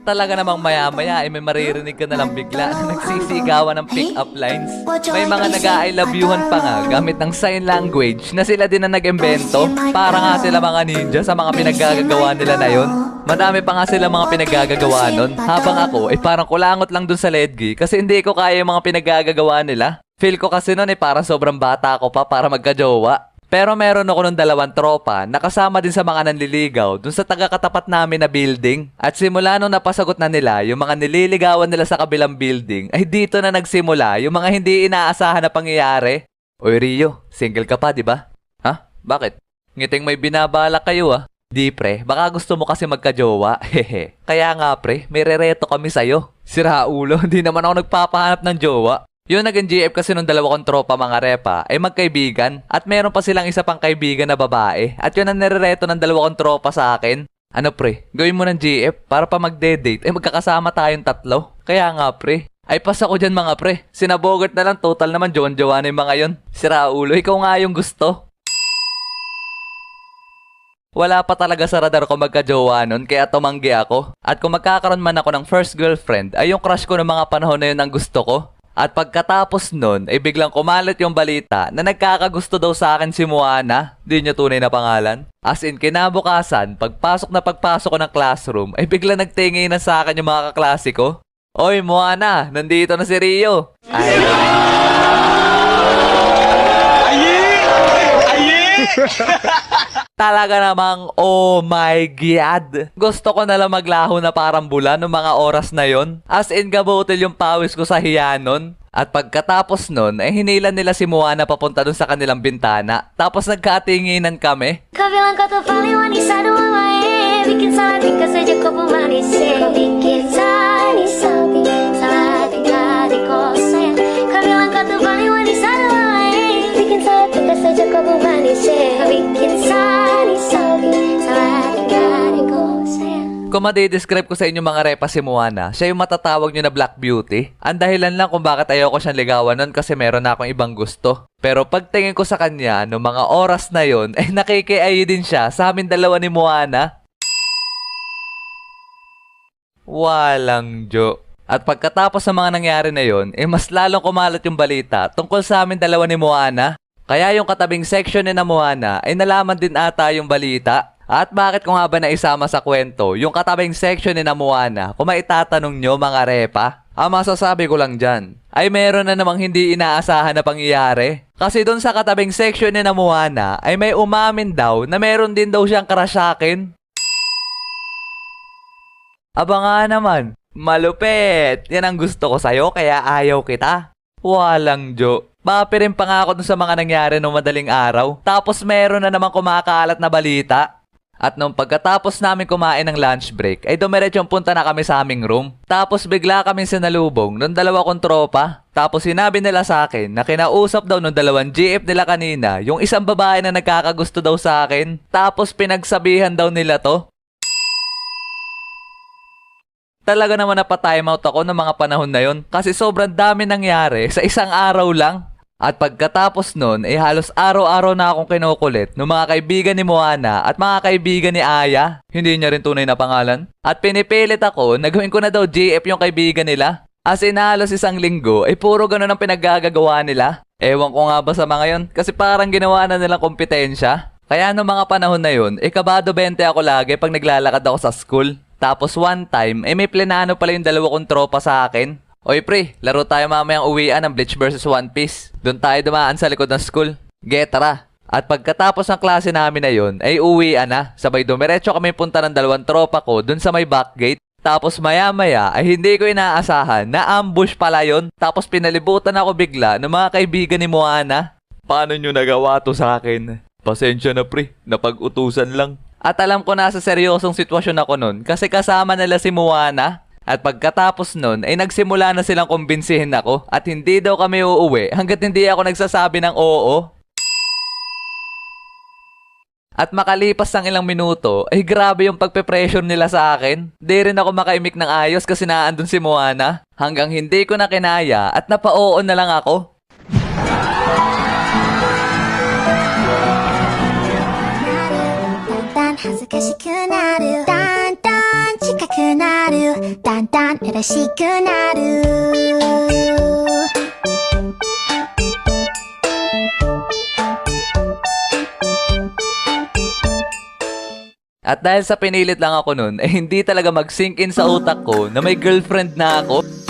Talaga namang maya-maya ay may maririnig ka na lang bigla na nagsisigawan ng pick-up lines. May mga nag-I love you-han pa nga gamit ng sign language na sila din na nag-imbento. Para nga sila mga ninja sa mga pinaggagawa nila na yon. Madami pa nga sila mga pinaggagawa nun. Habang ako ay parang kulangot lang dun sa ledgi kasi hindi ko kaya yung mga pinaggagawa nila. Feel ko kasi nun ay parang sobrang bata ako pa para magkajowa. Pero meron ako ng 2 tropa na kasama din sa mga nanliligaw dun sa taga-katapat namin na building. At simula nung napasagot na nila yung mga nililigawan nila sa kabilang building, ay dito na nagsimula yung mga hindi inaasahan na pangyayari. Oy Rio, single ka pa, di ba? Ha? Bakit? Ngiting may binabalak kayo ah. Di pre, baka gusto mo kasi magkajowa. Hehe. Kaya nga pre, may rereto kami sa'yo. Sira ulo, hindi naman ako nagpapahanap ng jowa. Yung naging GF kasi nung 2 kong tropa mga repa ay magkaibigan at meron pa silang isa pang kaibigan na babae at yun ang nirereto ng 2 kong tropa sa akin. Ano pre, gawin mo ng GF para pa magde-date ay magkakasama tayong 3. Kaya nga pre, ay pas ako dyan mga pre. Sinabogart na lang, total naman jowa na yung mga yon. Sira ulo, ikaw nga yung gusto. Wala pa talaga sa radar ko magka-jowa nun kaya tumanggi ako. At kung magkakaroon man ako ng first girlfriend ay yung crush ko ng mga panahon na yun ang gusto ko. At pagkatapos nun, ay biglang kumalat yung balita na nagkakagusto daw sa akin si Moana. Di niya tunay na pangalan. As in, kinabukasan, pagpasok ko ng classroom, ay biglang nagtingin na sa akin yung mga kaklase ko. Oy, Moana, nandito na si Rio. Ay. Talaga namang, oh my God. Gusto ko na lang maglaho na parang bula noong mga oras na yon. As in, gabutil yung pawis ko sa hiyanon. At pagkatapos nun, ay hinila nila si Moana papunta dun sa kanilang bintana. Tapos nagkatinginan kami. Kau bilang kau tuh paling wanita dua wae, bikin salah tingkah saja kau pemanis. Kau bikin salah tingkah di kau sayang. Kau bilang kau tuh paling wanita dua wae, bikin salah tingkah saja kau pemanis. Kau bikin salah tingkah di kau sayang. Kung madidescribe ko sa inyo mga repa si Moana, siya yung matatawag nyo na Black Beauty. Ang dahilan lang kung bakit ayoko siyang ligawan nun kasi meron na akong ibang gusto. Pero pagtingin ko sa kanya, no mga oras na yon, ay nakikiayi din siya sa amin dalawa ni Moana. Walang jo. At pagkatapos ng mga nangyari na yon, mas lalong kumalat yung balita tungkol sa amin dalawa ni Moana. Kaya yung katabing section ni na Moana ay nalaman din ata yung balita. At bakit ko nga ba naisama sa kwento yung katabing section ni na Moana kung maitatanong nyo mga repa? Ang masasabi ko lang dyan ay meron na namang hindi inaasahan na pangyayari. Kasi doon sa katabing section ni na Moana ay may umamin daw na meron din daw siyang crush sa akin. Aba nga naman, malupit. Yan ang gusto ko sa'yo kaya ayaw kita. Walang jo. Papirin pa nga ako dun sa mga nangyari nung madaling araw. Tapos meron na namang kumakalat na balita. At nung pagkatapos namin kumain ng lunch break, ay dumiretsyong punta na kami sa aming room. Tapos bigla kaming sinalubong nung 2 kong tropa. Tapos sinabi nila sa akin na kinausap daw nung 2 GF nila kanina yung isang babae na nagkakagusto daw sa akin. Tapos pinagsabihan daw nila to. Talaga naman napatime out ako ng mga panahon na yon kasi sobrang dami nangyari sa isang araw lang. At pagkatapos nun, halos araw-araw na akong kinukulit ng mga kaibigan ni Moana at mga kaibigan ni Aya. Hindi niya rin tunay na pangalan. At pinipilit ako na gawin ko na daw GF yung kaibigan nila. As in halos isang linggo, puro ganun ang pinaggagawa nila. Ewan ko nga ba sa mga yon kasi parang ginawa na nilang kompetensya. Kaya noong mga panahon na yun, kabado 20 ako lagi pag naglalakad ako sa school. Tapos one time, may plinano pala yung 2 kong tropa sa akin. Oy pre, laro tayo mamayang uwian ng Bleach vs One Piece. Doon tayo dumaan sa likod ng school. Tara. At pagkatapos ng klase namin na yun, ay uwian na. Sabay dumiretso kami punta ng 2 tropa ko doon sa may back gate. Tapos maya-maya ay hindi ko inaasahan na ambush pala yun. Tapos pinalibutan ako bigla ng mga kaibigan ni Moana. Paano nyo nagawa to sa akin? Pasensya na pre, napag-utusan lang. At alam ko nasa seryosong sitwasyon ako nun kasi kasama nila si Moana. At pagkatapos nun, nagsimula na silang kumbinsihin ako at hindi daw kami uuwi hanggat hindi ako nagsasabi ng oo. At makalipas ng ilang minuto, grabe yung pagpe-pressure nila sa akin. Di rin ako makaimik ng ayos kasi naandun si Moana. Hanggang hindi ko na kinaya at napa-oo na lang ako. くなるだんだん嬉しくなるAt dahil sa pinilit lang ako nun, eh hindi talaga mag-sink in sa utak ko na may girlfriend na ako.